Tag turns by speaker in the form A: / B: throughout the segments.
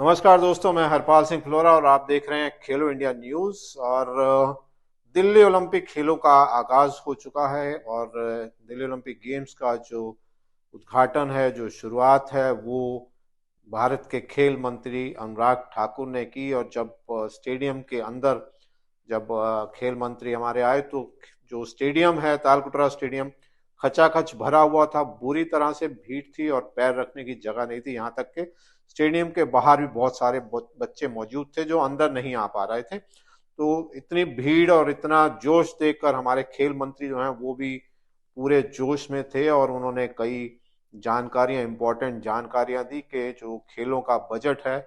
A: नमस्कार दोस्तों, मैं हरपाल सिंह फ्लोरा और आप देख रहे हैं खेलो इंडिया न्यूज़। और दिल्ली ओलंपिक खेलों का आगाज हो चुका है और दिल्ली ओलंपिक गेम्स का जो उद्घाटन है, जो शुरुआत है, वो भारत के खेल मंत्री अनुराग ठाकुर ने की। और जब स्टेडियम के अंदर जब खेल मंत्री हमारे आए तो जो स्टेडियम है, तालकटोरा स्टेडियम, खचाखच भरा हुआ था। बुरी तरह से भीड़ थी और पैर रखने की जगह नहीं थी। यहाँ तक के स्टेडियम के बाहर भी बहुत सारे बच्चे मौजूद थे जो अंदर नहीं आ पा रहे थे। तो इतनी भीड़ और इतना जोश देखकर हमारे खेल मंत्री जो हैं वो भी पूरे जोश में थे और उन्होंने कई जानकारियां, इंपॉर्टेंट जानकारियां दी कि जो खेलों का बजट है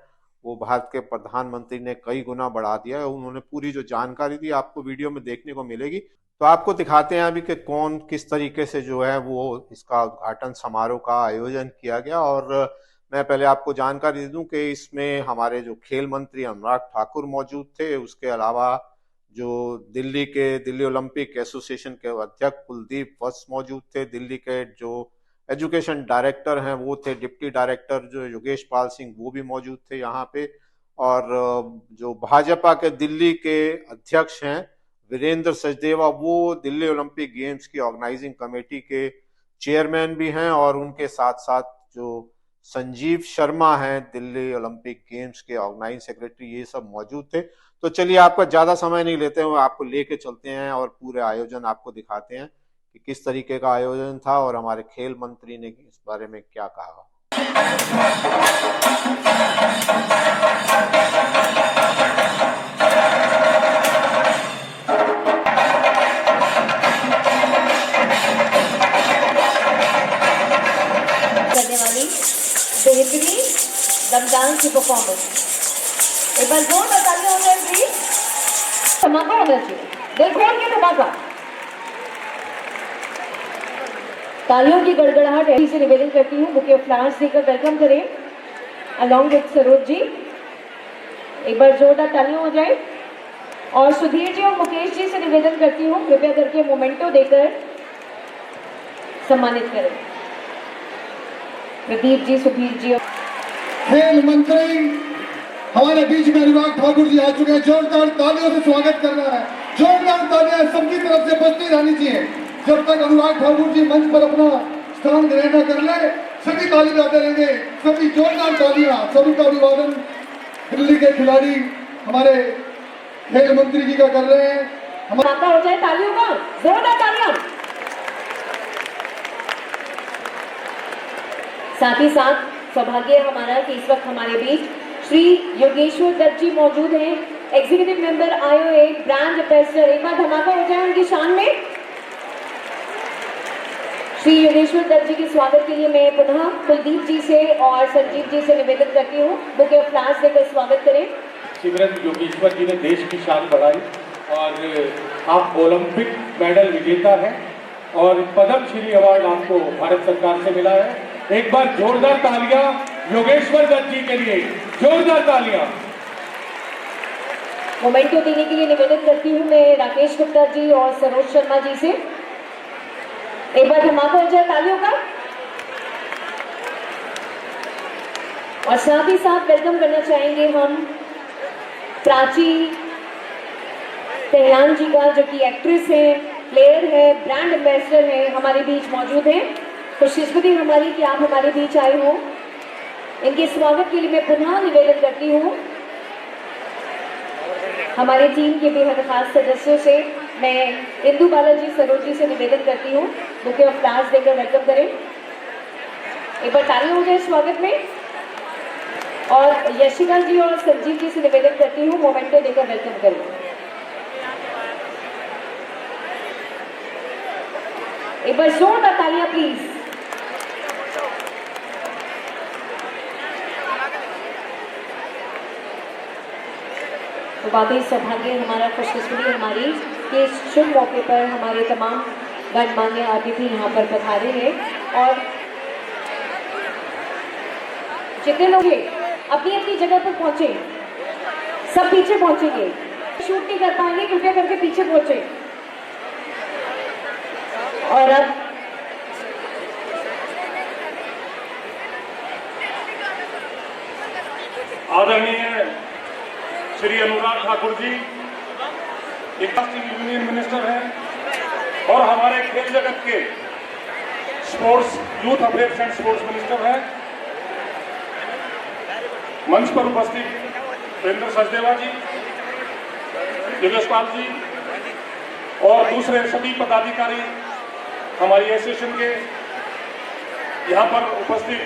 A: वो भारत के प्रधानमंत्री ने कई गुना बढ़ा दिया है। उन्होंने पूरी जो जानकारी दी आपको वीडियो में देखने को मिलेगी। तो आपको दिखाते हैं अभी कि कौन किस तरीके से जो है वो इसका उद्घाटन समारोह का आयोजन किया गया। और मैं पहले आपको जानकारी दे दूं कि इसमें हमारे जो खेल मंत्री अनुराग ठाकुर मौजूद थे, उसके अलावा जो दिल्ली ओलंपिक एसोसिएशन के अध्यक्ष कुलदीप वत्स मौजूद थे, दिल्ली के जो एजुकेशन डायरेक्टर हैं वो थे, डिप्टी डायरेक्टर जो योगेश पाल सिंह वो भी मौजूद थे यहाँ पे। और जो भाजपा के दिल्ली के अध्यक्ष हैं वीरेंद्र सचदेवा, वो दिल्ली ओलंपिक गेम्स की ऑर्गेनाइजिंग कमेटी के चेयरमैन भी हैं। और उनके साथ साथ जो संजीव शर्मा हैं, दिल्ली ओलंपिक गेम्स के ऑर्गेनाइजिंग सेक्रेटरी, ये सब मौजूद थे। तो चलिए, आपका ज्यादा समय नहीं लेते हुए आपको लेके चलते हैं और पूरे आयोजन आपको दिखाते हैं कि किस तरीके का आयोजन था और हमारे खेल मंत्री ने इस बारे में क्या कहा।
B: करने वाली बेहतरीन दमदार की परफॉर्मेंस, एक बार जोर बताते हो गए प्लीज। धमाका होना चाहिए, दिल खोल के धमाका। तालियों की गड़गड़ाहट ऐसी से निवेदन करती हूँ बुके ऑफ फ्लावर्स देकर वेलकम करें अलॉन्ग विद सरोज जी। एक बार जोरदार तालियां हो जाए। और सुधीर जी और मुकेश जी से निवेदन करती हूँ कृपया करके मोमेंटो देकर सम्मानित करें। प्रदीप जी, सुधीर जी।
C: खेल मंत्री हमारे बीच में अनुराग ठाकुर जी आ चुके हैं। जोरदार तालियों से स्वागत करना है। जोरदार तालियां सबकी तरफ से बजती रहनी चाहिए। जब तक अनुराग ठाकुर जी मंच पर अपना स्थान ग्रहण कर ले, सभी ताली बजाते रहेंगे। सभी जोरदार तालियां, सभी का अभिवादन दिल्ली के खिलाड़ी हमारे खेल मंत्री जी का कर रहे हैं।
B: हमारा हो जाए तालियों का, जोरदार तालियां। साथ ही साथ सौभाग्य हमारा कि इस वक्त हमारे बीच श्री योगेश्वर दत्त जी मौजूद हैं, executive member IOA, brand ambassador. एक बार धमाका हो जाए उनकी शान में। श्री योगेश्वर दत्त जी के स्वागत के लिए मैं पुनः कुलदीप जी से और संजीव जी से निवेदन करती हूँ बुके ऑफ फ्लावर्स देकर स्वागत करें।
D: सिमरन योगेश्वर जी ने देश की शान बढ़ाई और आप ओलंपिक मेडल विजेता हैं और पद्म श्री अवार्ड आपको भारत सरकार से मिला है। एक बार जोरदार तालियां योगेश्वर दत्त जी के लिए, जोरदार तालियां।
B: मोमेंटो देने के लिए निवेदन करती हूँ मैं राकेश गुप्ता जी और सरोज शर्मा जी से। एक बार धमाका हो जाए तालियों का। और साथ ही साथ वेलकम करना चाहेंगे हम प्राची तेहलान जी का, जो कि एक्ट्रेस है, प्लेयर है, ब्रांड एम्बेसडर है, हमारे बीच मौजूद है। खुशकिस्मती हमारी कि आप हमारे बीच आए हो। इनके स्वागत के लिए मैं पुनः निवेदन करती हूँ हमारे टीम के बेहद खास सदस्यों से। मैं इंदु बालाजी सरोज जी से निवेदन करती हूँ बुके ऑफ फ्लावर्स देकर वेलकम करें। एक बार तालियां हो जाए स्वागत में। और यशिका जी और संजीव जी से निवेदन करती हूँ मोमेंटो देकर वेलकम करें। एक बार जोरदार तालियां प्लीज। तो वाकई सौभाग्य हमारा, खुशकिस्मती हमारी कि इस शुभ मौके पर हमारे तमाम गणमान्य अतिथि यहाँ पर पधारे हैं। और जितने लोग अपनी अपनी जगह पर पहुंचे, सब पीछे पहुंचेंगे। शूट नहीं कर पाएंगे, कृपया करके पीछे पहुंचे। और अब
D: आदरणीय श्री अनुराग ठाकुर जी यूनियन मिनिस्टर हैं और हमारे खेल जगत के sports youth affairs and sports minister हैं। मंच पर उपस्थित वीरेंद्र सचदेवा जी, योगेश पाल जी और दूसरे सभी पदाधिकारी हमारी एसोसिएशन के, यहाँ पर उपस्थित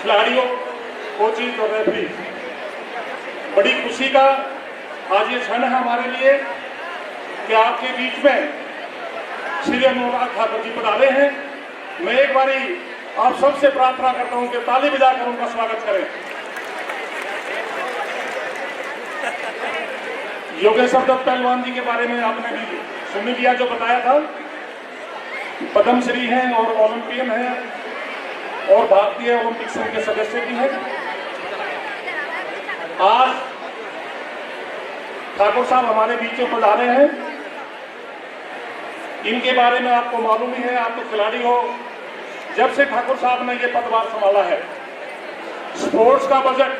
D: खिलाड़ियों, कोचिज और रेफरी, बड़ी खुशी का आज ये क्षण है हमारे लिए कि आपके बीच में श्री अनुराग ठाकुर जी पधारे हैं। मैं एक बारी आप सबसे प्रार्थना करता हूं कि ताली बजाकर उनका स्वागत करें। योगेश दत्त पहलवान जी के बारे में आपने भी सुन लिया, जो बताया था। पद्मश्री हैं और ओलंपियन हैं और भारतीय ओलंपिक संघ के सदस्य भी हैं। आज ठाकुर साहब हमारे बीच में पधारे हैं। इनके बारे में आपको मालूम ही है, आप तो खिलाड़ी हो। जब से ठाकुर साहब ने ये पदभार संभाला है, स्पोर्ट्स का बजट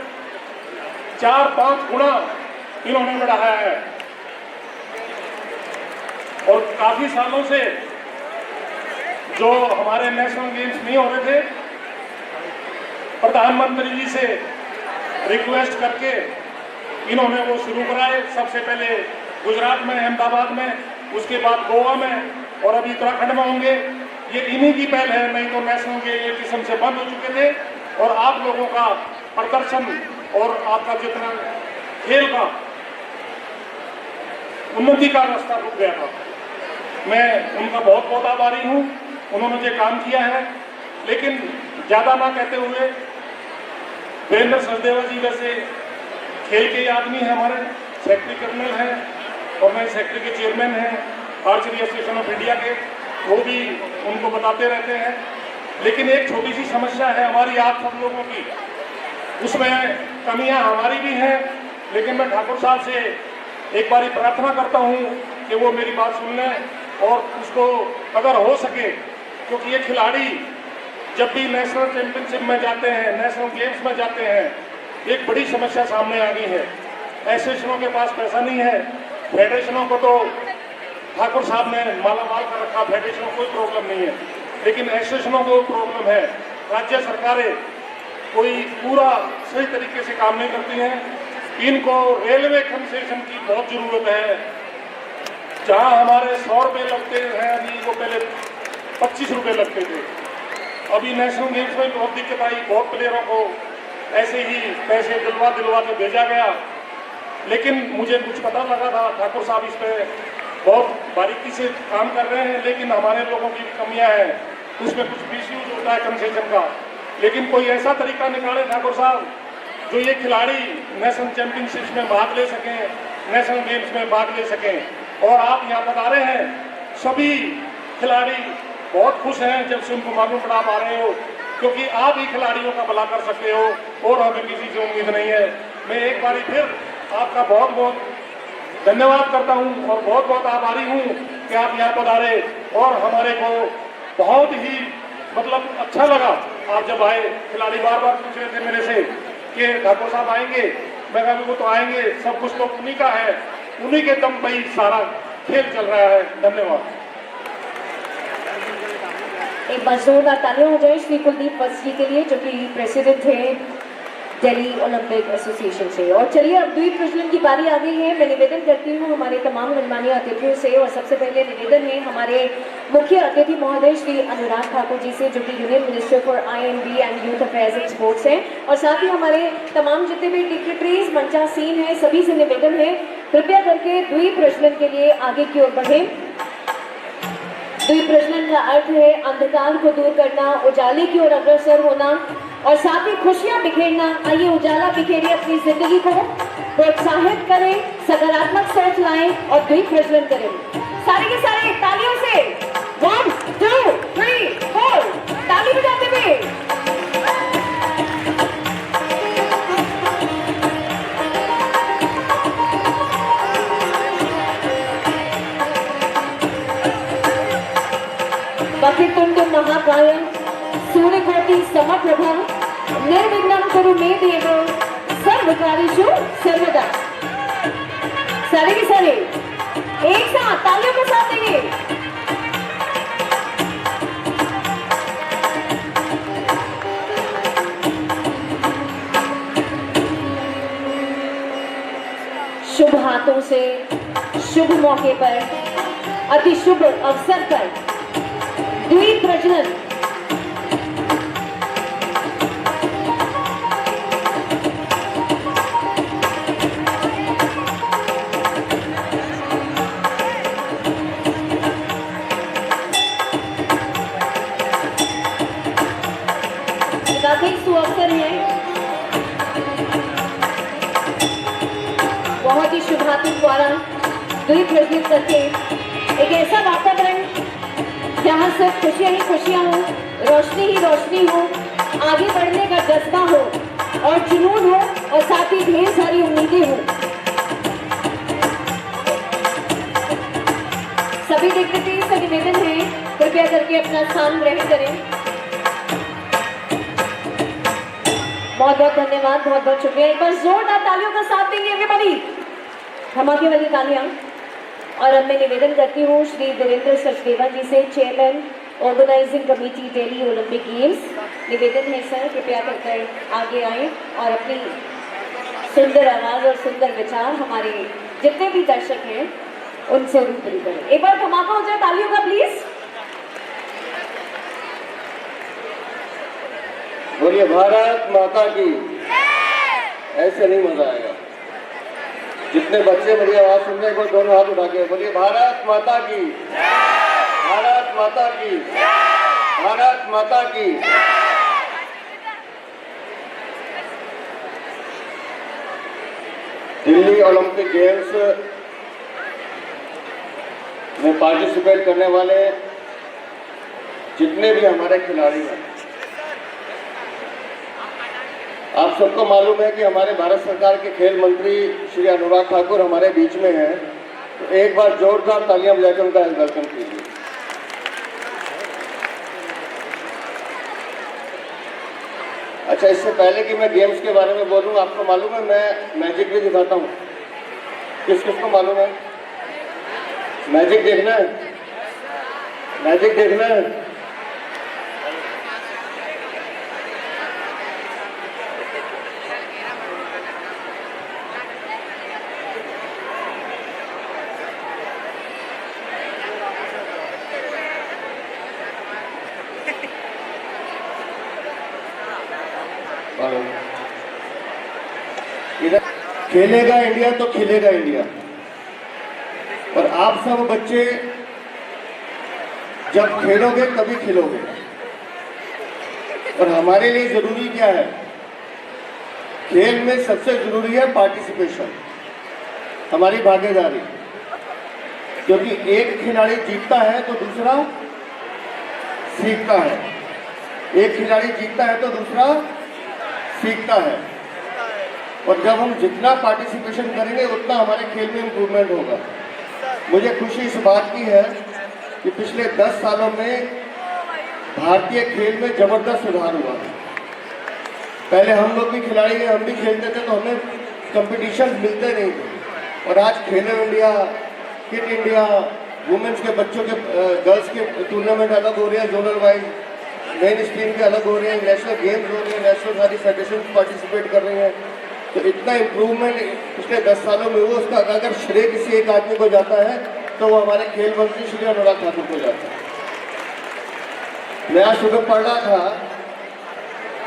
D: 4-5 गुना इन्होंने बढ़ाया है और काफी सालों से जो हमारे नेशनल गेम्स नहीं हो रहे थे, प्रधानमंत्री जी से रिक्वेस्ट करके इन्होंने वो शुरू कराए। सबसे पहले गुजरात में, अहमदाबाद में, उसके बाद गोवा में और अभी उत्तराखंड में होंगे। ये इन्हीं की पहल है, नहीं तो नेशनल गेम एक किस्म से बंद हो चुके थे और आप लोगों का प्रदर्शन और आपका जितना खेल का उन्नति का रास्ता रुक गया था। मैं उनका बहुत बहुत आभारी हूँ, उन्होंने जो काम किया है। लेकिन ज्यादा ना कहते हुए, वीरेंद्र सचदेवा जी वैसे खेल के आदमी है, हमारे सेक्रेटरी कर्नल हैं और नए सेक्रेटरी के चेयरमैन हैं आर्चरी एसोसिएशन ऑफ इंडिया के, वो भी उनको बताते रहते हैं। लेकिन एक छोटी सी समस्या है हमारी, आप सब लोगों की, उसमें कमियां हमारी भी हैं। लेकिन मैं ठाकुर साहब से एक बारी प्रार्थना करता हूं कि वो मेरी बात सुन लें और उसको अगर हो सके, क्योंकि ये खिलाड़ी जब भी नेशनल चैंपियनशिप में जाते हैं, नेशनल गेम्स में जाते हैं, एक बड़ी समस्या सामने आ गई है। एसोसिएशनों के पास पैसा नहीं है, फेडरेशनों को तो ठाकुर साहब ने मालामाल कर रखा, फेडरेशनों को कोई प्रॉब्लम नहीं है, लेकिन एसोसिएशनों को प्रॉब्लम है। राज्य सरकारें कोई पूरा सही तरीके से काम नहीं करती हैं। इनको रेलवे कंसेशन की बहुत जरूरत है। जहां हमारे 100 रुपये लगते हैं, अभी वो पहले 25 रुपये लगते थे। अभी नेशनल गेम्स में बहुत दिक्कत आई, बहुत प्लेयरों को ऐसे ही पैसे दिलवा के भेजा गया। लेकिन मुझे कुछ पता लगा था, ठाकुर साहब इस पर बहुत बारीकी से काम कर रहे हैं, लेकिन हमारे लोगों की कमियां हैं, उसमें कुछ मिसयूज होता है कंसेशन का। लेकिन कोई ऐसा तरीका निकाले ठाकुर साहब जो ये खिलाड़ी नेशनल चैंपियनशिप में भाग ले सकें, नेशनल गेम्स में भाग ले सकें। और आप यहाँ बता रहे हैं, सभी खिलाड़ी बहुत खुश हैं जब से उनको मालूम पड़ा, आप आ रहे हो, क्योंकि आप ही खिलाड़ियों का भला कर सकते हो और हमें किसी से उम्मीद नहीं है। मैं एक बारी फिर आपका बहुत बहुत धन्यवाद करता हूं और बहुत बहुत आभारी हूं कि आप यहाँ पधारे और हमारे को बहुत ही मतलब अच्छा लगा। आप जब आए, खिलाड़ी बार बार पूछ रहे थे मेरे से कि ठाकुर साहब आएंगे, मैं कहा वो तो आएंगे, सब कुछ तो उन्हीं का है, उन्हीं के दम पर ही सारा खेल चल रहा है। धन्यवाद।
B: एक बार जोरदार तालियां हो जाए श्री कुलदीप वत्स जी के लिए, जो कि प्रेसिडेंट थे दिल्ली ओलंपिक एसोसिएशन से। और चलिए अब द्वीप प्रज्वलन की बारी आ गई है। मैं निवेदन करती हूँ हमारे तमाम गणमान्य अतिथियों से, और सबसे पहले निवेदन है हमारे मुख्य अतिथि महोदय श्री अनुराग ठाकुर जी से, जो कि union minister for IMB and youth affairs and sports हैं। और साथ ही हमारे तमाम जितने भी डिग्निटरीज मंचासीन हैं, सभी से निवेदन है कृपया करके द्वीप प्रज्वलन के लिए आगे की ओर बढ़े। द्वीप प्रज्वलन का अर्थ है अंधकार को दूर करना, उजाले की ओर अग्रसर होना और साथ ही खुशियां बिखेरना। आइए उजाला बिखेरे अपनी जिंदगी को, प्रोत्साहित करें, सकारात्मक सोच लाएं और द्वीप प्रज्वलन करें। सारे के सारे तालियों से 1 2 3 4 ताली बजाते हुए। वक्रतुंड महाकाय सूर्यकोटि समप्रभा निर्विघ्नं गुरुमेदेव सर्वकार्येषु सर्वदा। सारे के सारे एक साथ तालियों के साथ देंगे। शुभ हाथों से शुभ मौके पर अति शुभ अवसर पर द्वीप प्रज्वलन काफी सुअवसर है। बहुत ही शुभ हाथों द्वारा द्वीप प्रज्वलित करके एक ऐसा वातावरण जहाँ सिर्फ खुशियाँ ही खुशियाँ हो, रोशनी ही रोशनी हो, आगे बढ़ने का जज्बा हो और जुनून हो और साथ ही ढेर सारी उम्मीदें हो। सभी दिग्गजों से निवेदन है कृपया करके अपना स्थान ग्रहण करें। बहुत बहुत धन्यवाद, बहुत बहुत शुक्रिया। एक बार जोरदार तालियों का साथ देंगे एवरीबॉडी, धमाके वाली तालियां। और अब मैं निवेदन करती हूँ श्री वीरेंद्र सचदेवा जी से, chairman organising committee Delhi Olympic Games. निवेदन है सर कृपया कर आगे आए और अपनी सुंदर आवाज और सुंदर विचार हमारे जितने भी दर्शक हैं उनसे रूबरू करें। एक बार धमाका हो जाए तालियों का प्लीज।
E: बोलिए भारत माता की। ऐसे नहीं मजा आएगा। जितने बच्चे मेरी आवाज सुन रहे हैं दोनों हाथ उठा के बोलिए भारत माता की, भारत माता की, भारत माता की। दिल्ली ओलंपिक गेम्स में पार्टिसिपेट करने वाले जितने भी हमारे खिलाड़ी हैं, आप सबको मालूम है कि हमारे भारत सरकार के खेल मंत्री श्री अनुराग ठाकुर हमारे बीच में हैं, तो एक बार जोरदार तालियां बजाकर उनका वेलकम कीजिए। अच्छा, इससे पहले कि मैं गेम्स के बारे में बोलूं, आपको मालूम है मैं मैजिक भी दिखाता हूं। किस किस को मालूम है? मैजिक देखना है? मैजिक देखना है? इधर खेलेगा इंडिया तो खिलेगा इंडिया। और आप सब बच्चे जब खेलोगे तभी खिलोगे। और हमारे लिए जरूरी क्या है? खेल में सबसे जरूरी है पार्टिसिपेशन, हमारी भागीदारी। क्योंकि एक खिलाड़ी जीतता है तो दूसरा सीखता है, एक खिलाड़ी जीतता है तो दूसरा सीखता है। और जब हम जितना पार्टिसिपेशन करेंगे उतना हमारे खेल में इम्प्रूवमेंट होगा। मुझे खुशी इस बात की है कि पिछले 10 सालों में भारतीय खेल में जबरदस्त सुधार हुआ। पहले हम लोग भी खिलाड़ी हैं, हम भी खेलते थे तो हमें कंपटीशन मिलते नहीं थे। और आज खेलो इंडिया, किट इंडिया, वुमेन्स के बच्चों के गर्ल्स के टूर्नामेंट अलग हो रहे हैं, जोनल वाइज मेन स्ट्रीम के अलग हो रहे हैं, नेशनल गेम्स हो रहे हैं, नेशनल सारी फेडरेशन पार्टिसिपेट कर रही हैं। तो इतना इम्प्रूवमेंट पिछले 10 सालों में हुआ, उसका अगर श्रेय किसी एक आदमी को जाता है तो वो हमारे खेल मंत्री श्री अनुराग ठाकुर को जाता है। मैं आज सुबह पढ़ रहा था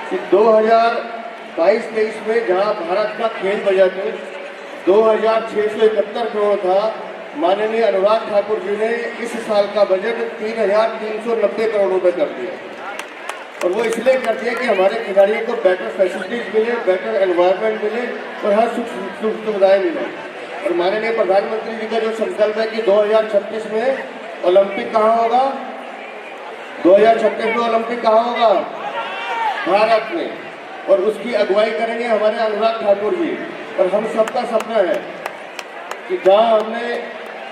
E: कि 2022-23 में जहां भारत का खेल बजट 2671 करोड़ था, माननीय अनुराग ठाकुर जी ने इस साल का बजट 3390 करोड़ रुपए कर दिया। और वो इसलिए कर दिया कि हमारे खिलाड़ियों को बेटर फैसिलिटीज मिले, बेटर एनवायरनमेंट मिले और हर सुख सुविधाएं मिले। और माननीय प्रधानमंत्री जी का जो संकल्प है कि 2036 में ओलंपिक कहाँ होगा, 2036 में ओलंपिक कहाँ होगा? भारत में। और उसकी अगुवाई करेंगे हमारे अनुराग ठाकुर जी। और हम सबका सपना है कि जहाँ हमने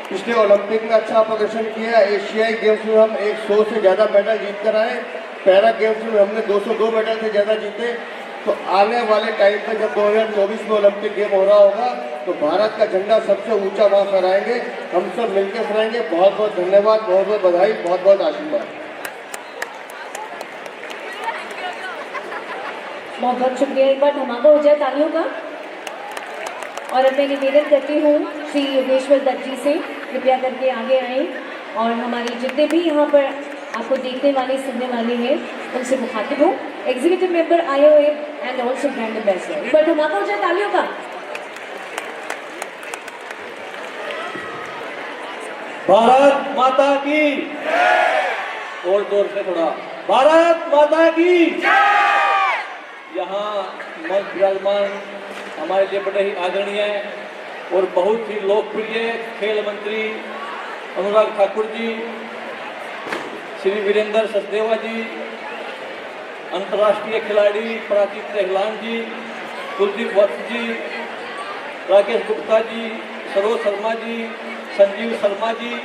E: पिछले ओलंपिक में अच्छा प्रदर्शन किया, एशियाई गेम्स में हम 100 से ज़्यादा मेडल जीत कर आए, पैरा गेम्स में हमने 202 मेडल से ज़्यादा जीते, तो आने वाले टाइम पे जब 2024 में ओलंपिक गेम हो रहा होगा तो भारत का झंडा सबसे ऊंचा वहां फहराएंगे, हम सब मिलकर फहराएंगे। बहुत बहुत धन्यवाद, बहुत बहुत बधाई, बहुत बहुत आशीर्वाद।
B: बहुत बहुत शुक्रिया। एक बार धमाका हो जाए तालियों का। और अब मैं निवेदन करती हूँ श्री योगेश्वर दत्त जी से कृपया करके आगे आएं और हमारे जितने भी यहाँ पर आपको देखने वाले सुनने वाले हैं उनसे मुखातिब हूँ। Executive member IOA and also brand ambassador. एक बार धमाका हो जाए तालियों का।
D: भारत माता की, और जोर से थोड़ा, भारत माता की। यहाँ मंच विराजमान हमारे लिए बड़े ही आदरणीय और बहुत ही लोकप्रिय खेल मंत्री अनुराग ठाकुर जी, श्री वीरेंद्र सचदेवा जी, अंतर्राष्ट्रीय खिलाड़ी प्राचीन तेहलान जी, कुलदीप वत्स जी, राकेश गुप्ता जी, सरोज शर्मा जी, संजीव शर्मा जी,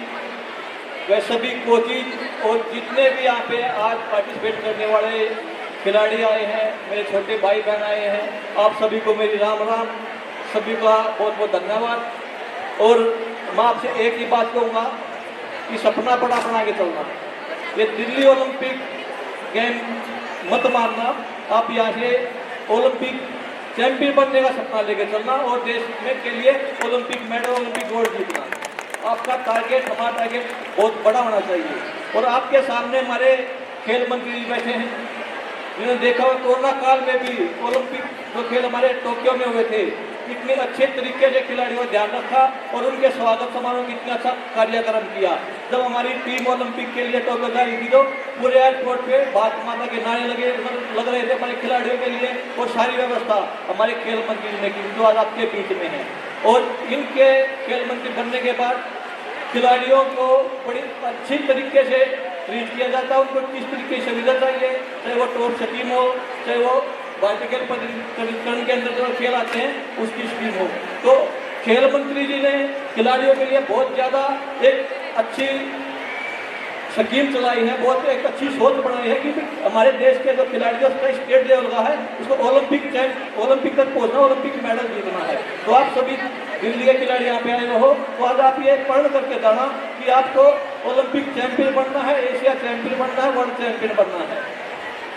D: वे सभी कोचिज और जितने भी यहाँ पे आज पार्टिसिपेट करने वाले खिलाड़ी आए हैं, मेरे छोटे भाई बहन आए हैं, आप सभी को मेरी राम राम, सभी का बहुत बहुत धन्यवाद। और मैं आपसे एक ही बात कहूँगा कि सपना बड़ा बना के चलना। ये दिल्ली ओलंपिक गेम मत मारना, आप यहाँ से ओलंपिक चैंपियन बनने का सपना लेके चलना और देश में के लिए ओलंपिक मेडल, ओलंपिक गोल्ड जीतना। आपका टारगेट, हमारा टारगेट बहुत बड़ा होना चाहिए। और आपके सामने हमारे खेल मंत्री जी बैठे हैं, जिन्होंने देखा हुआ कोरोना काल में भी ओलंपिक जो खेल हमारे टोक्यो में हुए थे, इतने अच्छे तरीके से खिलाड़ियों का ध्यान रखा और उनके स्वागत समारोह में इतना अच्छा कार्यक्रम किया। जब हमारी टीम ओलंपिक के लिए टोक्यो जा रही थी तो पूरे एयरपोर्ट पे भारत माता के नारे लग रहे थे हमारे खिलाड़ियों के लिए, और सारी व्यवस्था हमारे खेल मंत्री जी ने की जो आज आपके बीच में है। और इनके खेल मंत्री बनने के बाद खिलाड़ियों को बड़ी अच्छी तरीके से ट्रीट किया जाता है। उनको किस तरीके से सुविधा चाहिए, चाहे वो टॉप स्कीम हो, चाहे वो वर्टिकल परिकरण के अंदर जो खेल आते हैं उसकी स्कीम हो। तो खेल मंत्री जी ने खिलाड़ियों के लिए बहुत ज़्यादा एक अच्छी स्कीम चलाई है, बहुत एक अच्छी सोच बनाई है कि हमारे देश के जो खिलाड़ी जो स्टेट लेवल का है उसको ओलंपिक तक पहुंचना, ओलंपिक मेडल जीतना है। तो आप सभी दिल्ली के खिलाड़ी यहाँ पे आए हो तो आज आप ये प्रण करके जाना कि आपको ओलंपिक चैंपियन बनना है, एशिया चैंपियन बनना है, वर्ल्ड चैंपियन बनना है।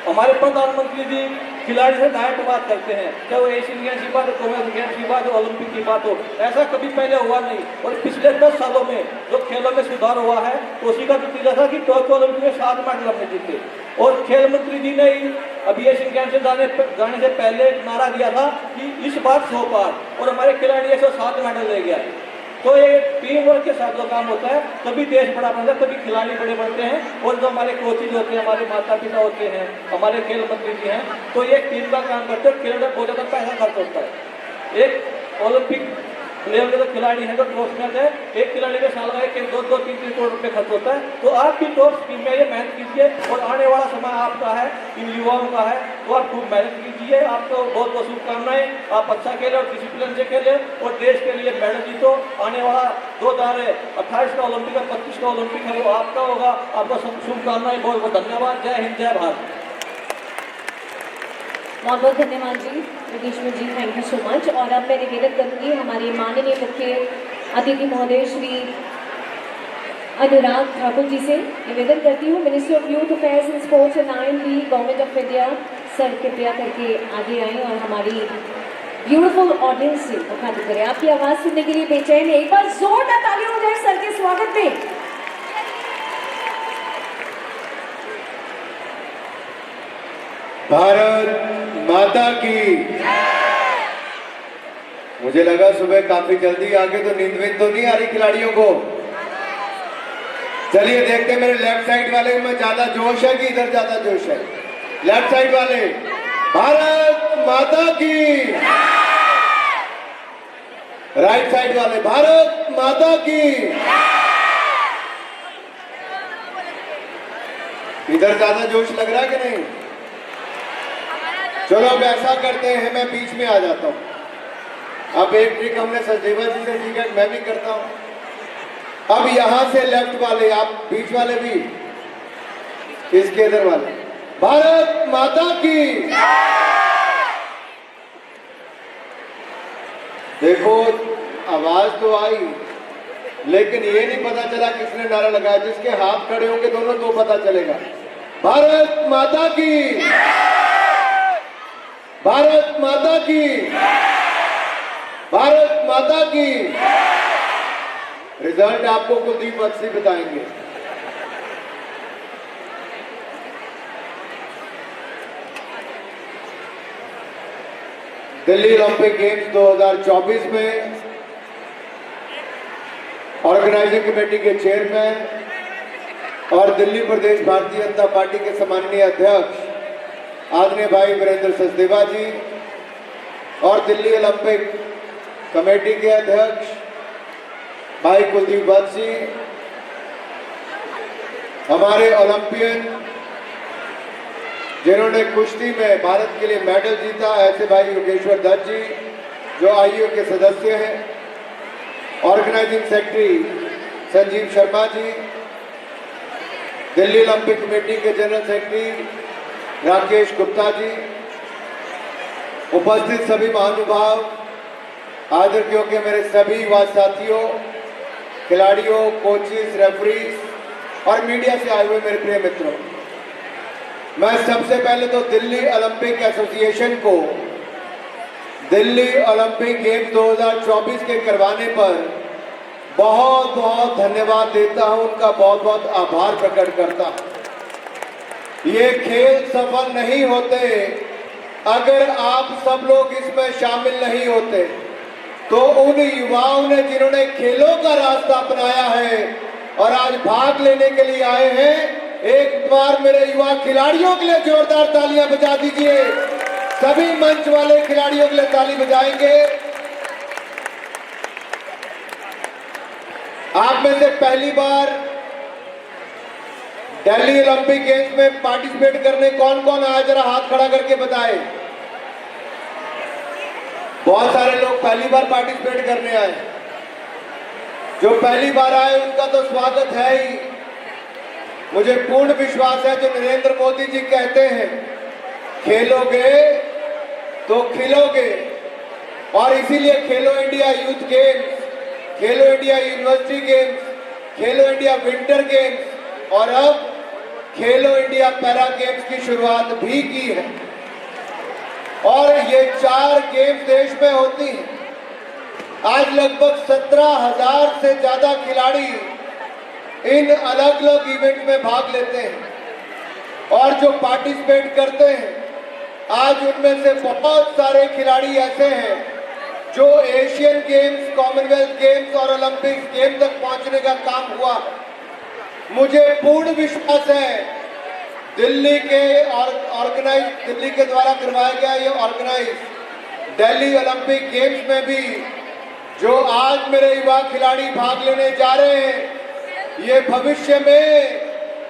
D: हमारे प्रधानमंत्री जी खिलाड़ी से डायरेक्ट बात करते हैं, चाहे वो एशियन गेम्स की बात हो, कॉमनवेल्थ गेम्स की बात हो, ओलंपिक की बात हो, ऐसा कभी पहले हुआ नहीं। और पिछले 10 सालों में जो खेलों में सुधार हुआ है तो उसी का नतीजा था कि टोक्यो ओलंपिक में 7 मेडल हमने जीते। और खेल मंत्री जी ने अभी एशियन गेम्स से जाने से पहले नारा दिया था कि इस बार 100 पार, और हमारे खिलाड़ी 107 मेडल ले गया। तो ये टीम वर्क के साथ जो काम होता है तभी देश बड़ा बनता है, तभी खिलाड़ी बड़े बनते हैं। और जो हमारे कोचिज होते हैं, हमारे माता पिता होते हैं, हमारे खेल मंत्री जी हैं, तो ये टीम का काम करते हैं। खेल में बहुत ज़्यादा पैसा खर्च होता है। एक ओलंपिक लेवल के जो खिलाड़ी हैं, जो टॉप में है, एक खिलाड़ी के साल का 2-3 करोड़ रुपये खर्च होता है। तो आप भी टॉप टीम में ये मेहनत कीजिए और आने वाला समय आपका है, इन युवाओं का है, तो आप खूब मेहनत कीजिए। आपको बहुत बहुत शुभकामनाएं, आप अच्छा खेलें और डिसिप्लिन से खेलें और देश के लिए मेडल जीतो। आने वाला 2028 का ओलंपिक और 25 का ओलंपिक है वो आपका होगा। आपको शुभकामनाएं, बहुत बहुत धन्यवाद। जय हिंद, जय भारत।
B: बहुत बहुत धन्यवाद जी योगेश्वर जी, थैंक यू सो मच। और अब मैं निवेदन करूंगी हमारे माननीय मुख्य अतिथि महोदय श्री अनुराग ठाकुर जी से। निवेदन करती हूँ ministry of youth affairs and sports and IND government of India sir कृपया करके आगे आए और हमारी ब्यूटीफुल ऑडियंस से मुखातिब करें। आपकी आवाज़ सुनने के लिए बेचैन है, एक बार जोरदार तालियां हो जाए सर के स्वागत में।
E: भारत माता की। मुझे लगा सुबह काफी जल्दी आके तो नींद तो नहीं आ रही खिलाड़ियों को। चलिए देखते हैं मेरे लेफ्ट साइड वाले में ज्यादा जोश है कि इधर ज्यादा जोश है। लेफ्ट साइड वाले, भारत माता की। राइट साइड वाले, भारत माता की। इधर ज्यादा जोश लग रहा है कि नहीं? चलो अब ऐसा करते हैं, मैं बीच में आ जाता हूं। अब एक ट्रिक हमने सचदेवा जी से सीखा, मैं भी करता हूं। अब यहां से लेफ्ट वाले, आप बीच वाले भी, इसके इधर वाले, भारत माता की। देखो, आवाज तो आई, लेकिन ये नहीं पता चला किसने नारा लगाया। जिसके हाथ खड़े होंगे दोनों तो पता चलेगा। भारत माता की, भारत माता की, भारत माता की। रिजल्ट आपको कुलदीप बख्शी बताएंगे। दिल्ली ओलंपिक गेम्स 2024 में ऑर्गेनाइजिंग कमेटी के चेयरमैन और दिल्ली प्रदेश भारतीय जनता पार्टी के सम्माननीय अध्यक्ष आदरणीय भाई वीरेंद्र सचदेवा जी और दिल्ली ओलंपिक कमेटी के अध्यक्ष भाई कुलदीप बख्शी, हमारे ओलंपियन जिन्होंने कुश्ती में भारत के लिए मेडल जीता, ऐसे भाई योगेश्वर दत्त जी जो आईओ के सदस्य हैं, organising secretary Sanjeev Sharma ji, Delhi Olympic committee के जनरल सेक्रेटरी राकेश गुप्ता जी, उपस्थित सभी महानुभाव, आदरणीयों के मेरे सभी युवा साथियों, खिलाड़ियों, कोचेस, रेफरीज और मीडिया से आए हुए मेरे प्रिय मित्रों, मैं सबसे पहले तो दिल्ली ओलंपिक एसोसिएशन को दिल्ली ओलंपिक गेम्स 2024 के करवाने पर बहुत बहुत धन्यवाद देता हूं, उनका बहुत बहुत आभार प्रकट करता हूं। ये खेल सफल नहीं होते अगर आप सब लोग इसमें शामिल नहीं होते। तो उन युवाओं ने जिन्होंने खेलों का रास्ता अपनाया है और आज भाग लेने के लिए आए हैं, एक बार मेरे युवा खिलाड़ियों के लिए जोरदार तालियां बजा दीजिए। सभी मंच वाले खिलाड़ियों के लिए ताली बजाएंगे। आप में से पहली बार दिल्ली ओलंपिक गेम्स में पार्टिसिपेट करने कौन कौन आया, जरा हाथ खड़ा करके बताएं। बहुत सारे लोग पहली बार पार्टिसिपेट करने आए। जो पहली बार आए उनका तो स्वागत है ही। मुझे पूर्ण विश्वास है जो नरेंद्र मोदी जी कहते हैं, खेलोगे तो खिलोगे, और इसीलिए खेलो इंडिया यूथ गेम्स, खेलो इंडिया यूनिवर्सिटी गेम्स, खेलो इंडिया विंटर गेम्स और अब खेलो इंडिया पैरा गेम्स की शुरुआत भी की है। और ये 4 गेम्स देश में होती हैं। आज लगभग 17,000 से ज्यादा खिलाड़ी इन अलग अलग इवेंट में भाग लेते हैं और जो पार्टिसिपेट करते हैं, आज उनमें से बहुत सारे खिलाड़ी ऐसे हैं जो एशियन गेम्स, कॉमनवेल्थ गेम्स और ओलंपिक गेम तक पहुंचने का काम हुआ। मुझे पूर्ण विश्वास है दिल्ली के द्वारा करवाया गया ये ऑर्गेनाइज दिल्ली ओलंपिक गेम्स में भी जो आज मेरे युवा खिलाड़ी भाग लेने जा रहे हैं, ये भविष्य में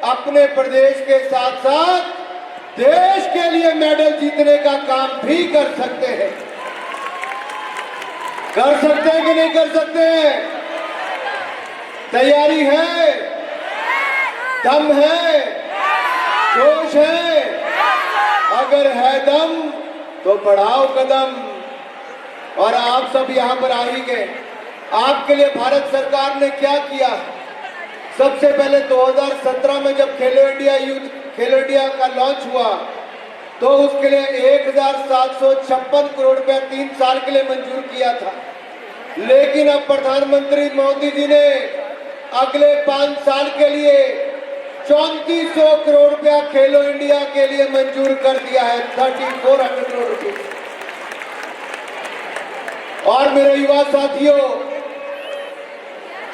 E: अपने प्रदेश के साथ साथ देश के लिए मेडल जीतने का काम भी कर सकते हैं। कर सकते हैं कि नहीं कर सकते हैं? तैयारी है, दम है, जोश है? अगर है दम तो बढ़ाओ कदम। और आप सब यहां पर आ ही गए। आपके लिए भारत सरकार ने क्या किया? सबसे पहले 2017 में जब खेलो इंडिया का लॉन्च हुआ तो उसके लिए 1,756 करोड़ रुपया 3 साल के लिए मंजूर किया था। लेकिन अब प्रधानमंत्री मोदी जी ने अगले 5 साल के लिए 3400 करोड़ रुपया खेलो इंडिया के लिए मंजूर कर दिया है, 3400 करोड़ रुपये। और मेरे युवा साथियों,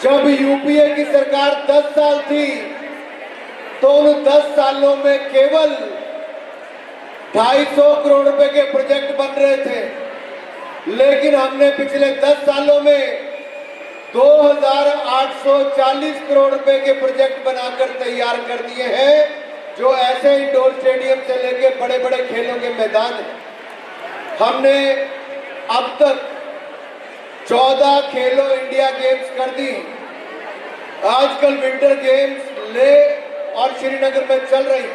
E: जब यूपीए की सरकार 10 साल थी तो उन 10 सालों में केवल 250 करोड़ रुपए के प्रोजेक्ट बन रहे थे, लेकिन हमने पिछले 10 सालों में 2,840 करोड़ रुपए के प्रोजेक्ट बनाकर तैयार कर दिए हैं, जो ऐसे इंडोर स्टेडियम से लेकर बड़े बड़े खेलों के मैदान हैं। हमने अब तक 14 खेलो इंडिया गेम्स कर दी। आजकल विंटर गेम्स लेह और श्रीनगर में चल रही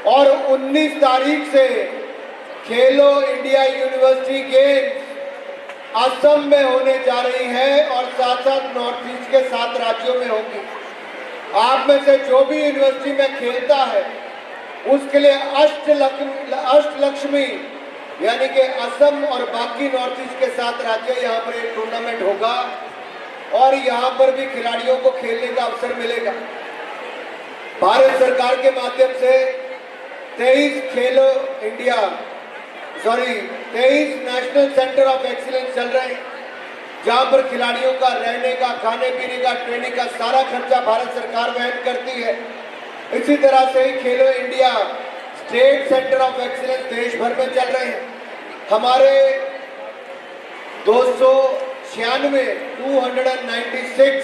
E: और 19 तारीख से खेलो इंडिया यूनिवर्सिटी गेम्स असम में होने जा रही है और साथ साथ नॉर्थ ईस्ट के 7 राज्यों में होगी। आप में से जो भी यूनिवर्सिटी में खेलता है उसके लिए अष्टलक्ष्मी यानी कि असम और बाकी नॉर्थ ईस्ट के 7 राज्य यहाँ पर एक टूर्नामेंट होगा और यहाँ पर भी खिलाड़ियों को खेलने का अवसर मिलेगा। भारत सरकार के माध्यम से 23 नेशनल सेंटर ऑफ एक्सीलेंस चल रहे हैं, जहां पर खिलाड़ियों का रहने का, खाने पीने का, ट्रेनिंग का सारा खर्चा भारत सरकार वहन करती है। इसी तरह से खेलो India state centre of excellence देश भर में चल रहे हैं। हमारे 296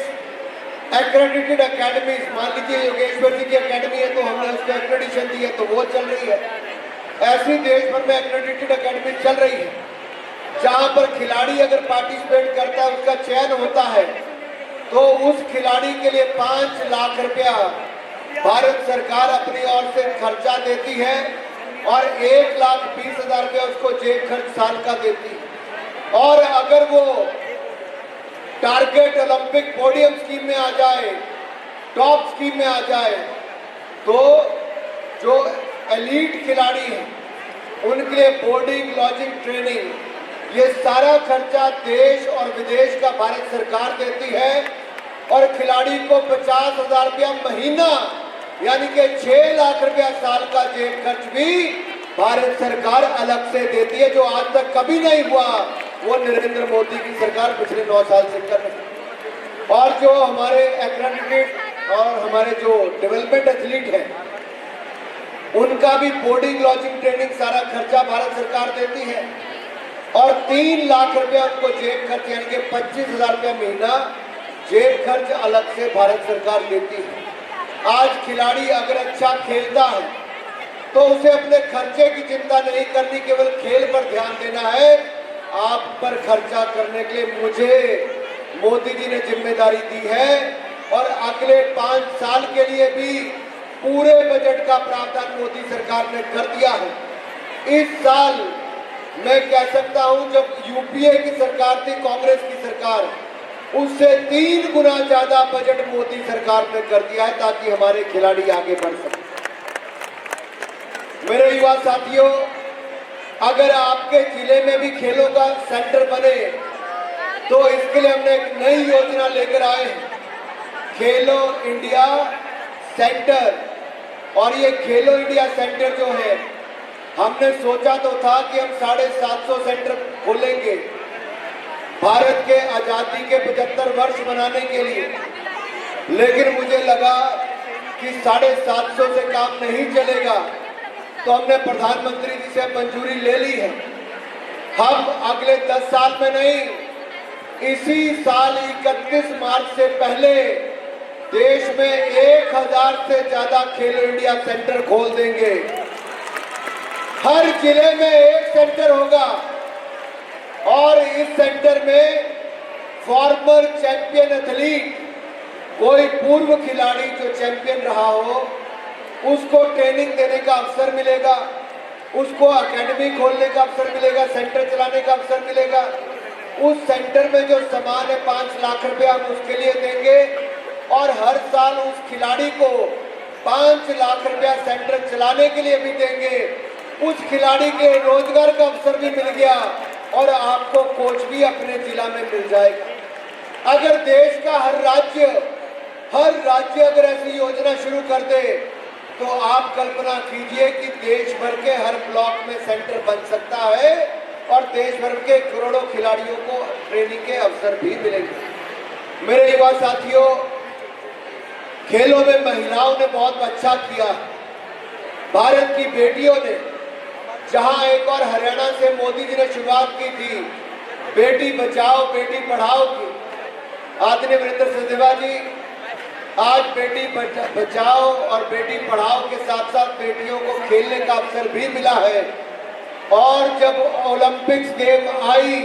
E: एक्रेडिटेड अकेडमीज, मान लीजिए योगेश्वर जी की अकेडमी है तो हमने उसको एक्रेडिशन दी है तो वो चल रही है। ऐसी देश भर में एक्रेडिटेड अकेडमी चल रही है जहां पर खिलाड़ी अगर पार्टिसिपेट करता है, उसका चयन होता है तो उस खिलाड़ी के लिए 5 लाख रुपया भारत सरकार अपनी ओर से खर्चा देती है और 1,20,000 रुपया उसको जेब खर्च साल का देती है। और अगर वो टारगेट ओलंपिक पोडियम स्कीम में आ जाए, टॉप स्कीम में आ जाए, तो जो एलीट खिलाड़ी हैं उनके लिए बोर्डिंग, लॉजिंग, ट्रेनिंग, ये सारा खर्चा देश और विदेश का भारत सरकार देती है और खिलाड़ी को 50,000 रुपया महीना यानी कि 6 लाख रुपया साल का जेब खर्च भी भारत सरकार अलग से देती है, जो आज तक कभी नहीं हुआ। वो नरेंद्र मोदी की सरकार पिछले 9 साल से कर रही है। और जो हमारे एक्रेडिटेड और हमारे जो डेवलपमेंट एथलीट हैं उनका भी बोर्डिंग, लॉजिंग, ट्रेनिंग सारा खर्चा भारत सरकार देती है और 3 लाख रुपया उनको जेब खर्च यानी कि 25,000 रुपया महीना जेब खर्च अलग से भारत सरकार देती है। आज खिलाड़ी अगर अच्छा खेलता है तो उसे अपने खर्चे की चिंता नहीं करनी, केवल खेल पर ध्यान देना है। आप पर खर्चा करने के लिए मुझे मोदी जी ने जिम्मेदारी दी है और अगले 5 साल के लिए भी पूरे बजट का प्रावधान मोदी सरकार ने कर दिया है। इस साल मैं कह सकता हूं जब यूपीए की सरकार थी, कांग्रेस की सरकार, उससे 3 गुना ज्यादा बजट मोदी सरकार ने कर दिया है ताकि हमारे खिलाड़ी आगे बढ़ सके। मेरे युवा साथियों, अगर आपके जिले में भी खेलों का सेंटर बने तो इसके लिए हमने एक नई योजना लेकर आए हैं, खेलो इंडिया सेंटर। और ये खेलो इंडिया सेंटर जो है, हमने सोचा तो था कि हम 750 सेंटर खोलेंगे भारत के आजादी के 75 वर्ष मनाने के लिए, लेकिन मुझे लगा कि 750 से काम नहीं चलेगा, तो हमने प्रधानमंत्री जी से मंजूरी ले ली है। हम अगले 10 साल में नहीं, इसी साल 31 मार्च से पहले देश में 1000 से ज्यादा खेलो इंडिया सेंटर खोल देंगे। हर जिले में एक सेंटर होगा और इस सेंटर में फॉर्मर चैंपियन एथलीट, कोई पूर्व खिलाड़ी जो चैंपियन रहा हो, उसको ट्रेनिंग देने का अवसर मिलेगा, उसको एकेडमी खोलने का अवसर मिलेगा, सेंटर चलाने का अवसर मिलेगा। उस सेंटर में जो सामान है 5 लाख रुपया हम उसके लिए देंगे और हर साल उस खिलाड़ी को 5 लाख रुपया सेंटर चलाने के लिए भी देंगे। उस खिलाड़ी के रोजगार का अवसर भी मिल गया और आपको कोच भी अपने जिला में मिल जाएगा। अगर देश का हर राज्य अगर ऐसी योजना शुरू कर दे तो आप कल्पना कीजिए कि देश भर के हर ब्लॉक में सेंटर बन सकता है और देश भर के करोड़ों खिलाड़ियों को ट्रेनिंग के अवसर भी मिलेंगे। मेरे युवा साथियों, खेलों में महिलाओं ने बहुत अच्छा किया। भारत की बेटियों ने, जहां एक और हरियाणा से मोदी जी ने शुरुआत की थी बेटी बचाओ बेटी पढ़ाओ की, आदरणीय वीरेंद्र सचदेवा जी, आज बेटी बचाओ और बेटी पढ़ाओ के साथ साथ बेटियों को खेलने का अवसर भी मिला है। और जब ओलंपिक्स गेम आई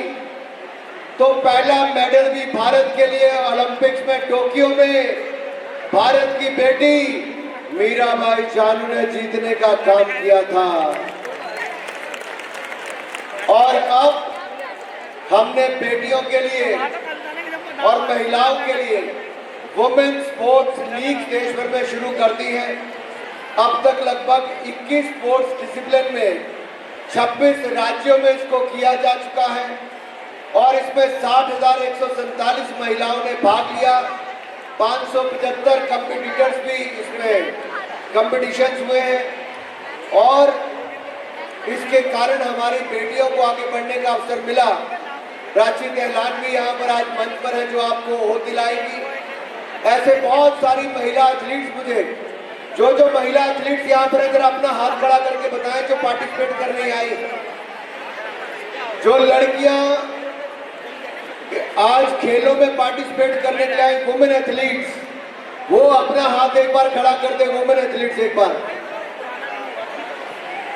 E: तो पहला मेडल भी भारत के लिए ओलंपिक्स में टोक्यो में भारत की बेटी मीराबाई चानू ने जीतने का काम किया था। और अब हमने बेटियों के लिए और महिलाओं के लिए वुमेन स्पोर्ट्स लीग देश भर में शुरू कर दी है। अब तक लगभग 21 स्पोर्ट्स डिसिप्लिन में 26 राज्यों में इसको किया जा चुका है और इसमें 60,147 महिलाओं ने भाग लिया। 575 कॉम्पिटिटर्स भी इसमें कॉम्पिटिशन्स हुए हैं और इसके कारण हमारी बेटियों को आगे बढ़ने का अवसर मिला। प्राची गहलान भी यहाँ पर आज मंच पर है जो आपको हो दिलाएगी। ऐसे बहुत सारी महिला एथलीट्स मुझे जो महिला एथलीट्स यहाँ पर अगर अपना हाथ खड़ा करके बताएं जो पार्टिसिपेट करने आई, जो लड़कियां आज खेलों में पार्टिसिपेट करने के लिए वुमेन एथलीट्स, वो अपना हाथ एक बार खड़ा कर दे। वुमेन एथलीट्स एक बार,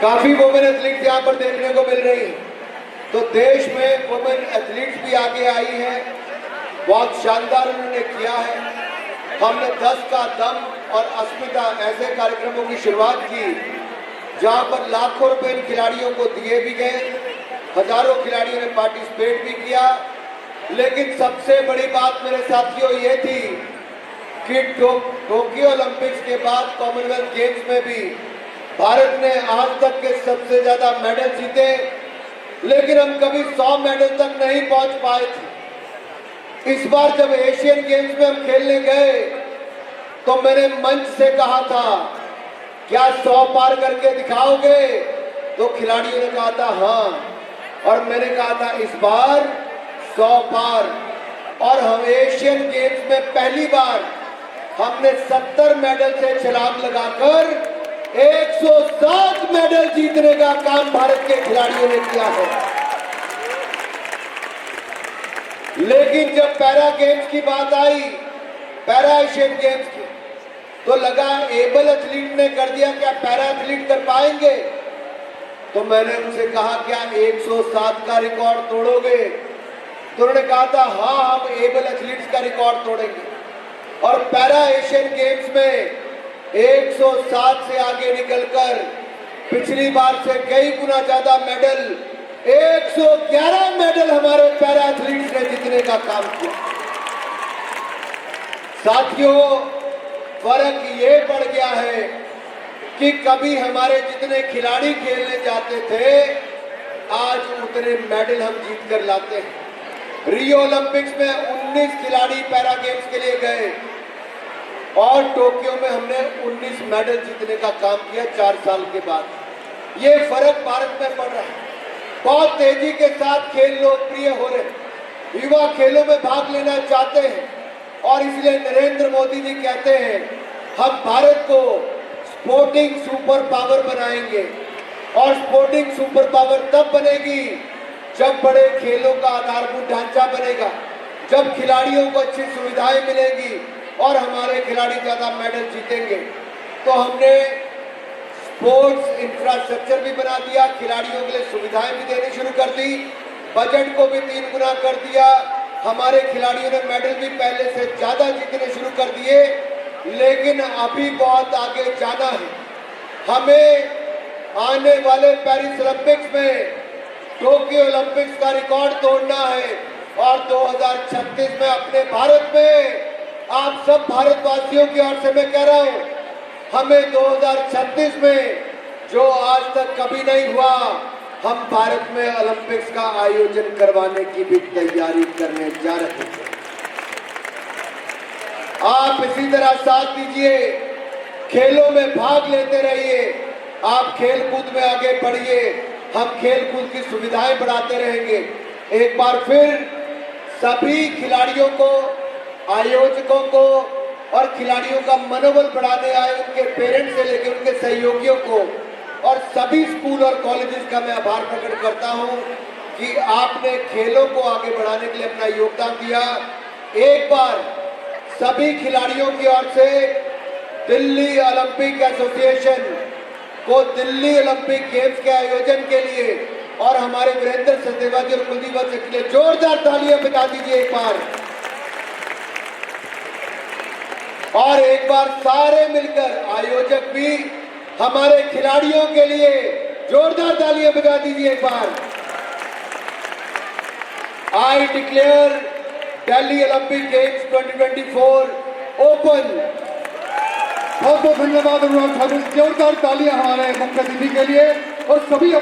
E: काफी वुमेन एथलीट्स यहाँ पर देखने को मिल रही हैं। तो देश में वुमेन एथलीट्स भी आगे आई है, बहुत शानदार उन्होंने किया है। हमने 10 का दम और अस्मिता ऐसे कार्यक्रमों की शुरुआत की जहां पर लाखों रुपए इन खिलाड़ियों को दिए भी गए, हजारों खिलाड़ियों ने पार्टिसिपेट भी किया। लेकिन सबसे बड़ी बात मेरे साथियों ये थी कि टोक्यो ओलंपिक्स के बाद कॉमनवेल्थ गेम्स में भी भारत ने आज तक के सबसे ज्यादा मेडल जीते, लेकिन हम कभी 100 मेडल तक नहीं पहुंच पाए थे। इस बार जब एशियन गेम्स में हम खेलने गए तो मैंने मंच से कहा था क्या 100 पार करके दिखाओगे, तो खिलाड़ियों ने कहा था हाँ, और मैंने कहा था इस बार 100 पार। और हम एशियन गेम्स में पहली बार हमने 70 मेडल से छलांग लगाकर 107 मेडल जीतने का काम भारत के खिलाड़ियों ने किया है। लेकिन जब पैरा गेम्स की बात आई, पैरा एशियन गेम्स की, तो लगा एबल एथलीट ने कर दिया, क्या पैरा एथलीट कर पाएंगे? तो मैंने उनसे कहा क्या 107 का रिकॉर्ड तोड़ोगे? तो उन्होंने कहा था हाँ, हम एबल एथलीट्स का रिकॉर्ड तोड़ेंगे। और पैरा एशियन गेम्स में 107 से आगे निकलकर पिछली बार से कई गुना ज्यादा मेडल, 111 मेडल हमारे पैरा एथलीट्स ने जीतने का काम किया। साथियों, फर्क ये पड़ गया है कि कभी हमारे जितने खिलाड़ी खेलने जाते थे, आज उतने मेडल हम जीत कर लाते हैं। रियो ओलंपिक्स में 19 खिलाड़ी पैरा गेम्स के लिए गए और टोक्यो में हमने 19 मेडल जीतने का काम किया 4 साल के बाद। ये फर्क भारत में पड़ रहा है। बहुत तेजी के साथ खेल लोकप्रिय हो रहे, युवा खेलों में भाग लेना चाहते हैं और इसलिए नरेंद्र मोदी जी कहते हैं हम भारत को स्पोर्टिंग सुपर पावर बनाएंगे। और स्पोर्टिंग सुपर पावर तब बनेगी जब बड़े खेलों का आधारभूत ढांचा बनेगा, जब खिलाड़ियों को अच्छी सुविधाएं मिलेंगी और हमारे खिलाड़ी ज्यादा मेडल जीतेंगे। तो हमने स्पोर्ट्स इंफ्रास्ट्रक्चर भी बना दिया, खिलाड़ियों के लिए सुविधाएं भी देनी शुरू कर दी, बजट को भी 3 गुना कर दिया। हमारे खिलाड़ियों ने मेडल भी पहले से ज्यादा जीतने शुरू कर दिए, लेकिन अभी बहुत आगे जाना है। हमें आने वाले पेरिस ओलंपिक्स में टोक्यो ओलंपिक्स का रिकॉर्ड तोड़ना है और 2036 में अपने भारत में, आप सब भारतवासियों की ओर से मैं कह रहा हूं, हमें 2036 में जो आज तक कभी नहीं हुआ, हम भारत में ओलंपिक्स का आयोजन करवाने की भी तैयारी करने जा रहे हैं। आप इसी तरह साथ दीजिए, खेलों में भाग लेते रहिए, आप खेल कूद में आगे बढ़िए, हम खेल कूद की सुविधाएं बढ़ाते रहेंगे। एक बार फिर सभी खिलाड़ियों को, आयोजकों को और खिलाड़ियों का मनोबल बढ़ाने आए उनके पेरेंट्स से लेकर उनके सहयोगियों को और सभी स्कूल और कॉलेजेस का मैं आभार प्रकट करता हूं कि आपने खेलों को आगे बढ़ाने के लिए अपना योगदान दिया। एक बार सभी खिलाड़ियों की ओर से दिल्ली ओलंपिक एसोसिएशन को दिल्ली ओलंपिक गेम्स के आयोजन के लिए और हमारे वीरेंद्र सचदेवा जी और कुलदीप जी के लिए जोरदार तालियां बजा दीजिए एक बार। और एक बार सारे मिलकर आयोजक भी हमारे खिलाड़ियों के लिए जोरदार तालियां बजा दीजिए एक बार।
C: I declare Delhi Olympic Games 2024 open. बहुत बहुत धन्यवाद अनुराग ठाकुर। जोरदार तालियां हमारे मुख्य अतिथि के लिए और सभी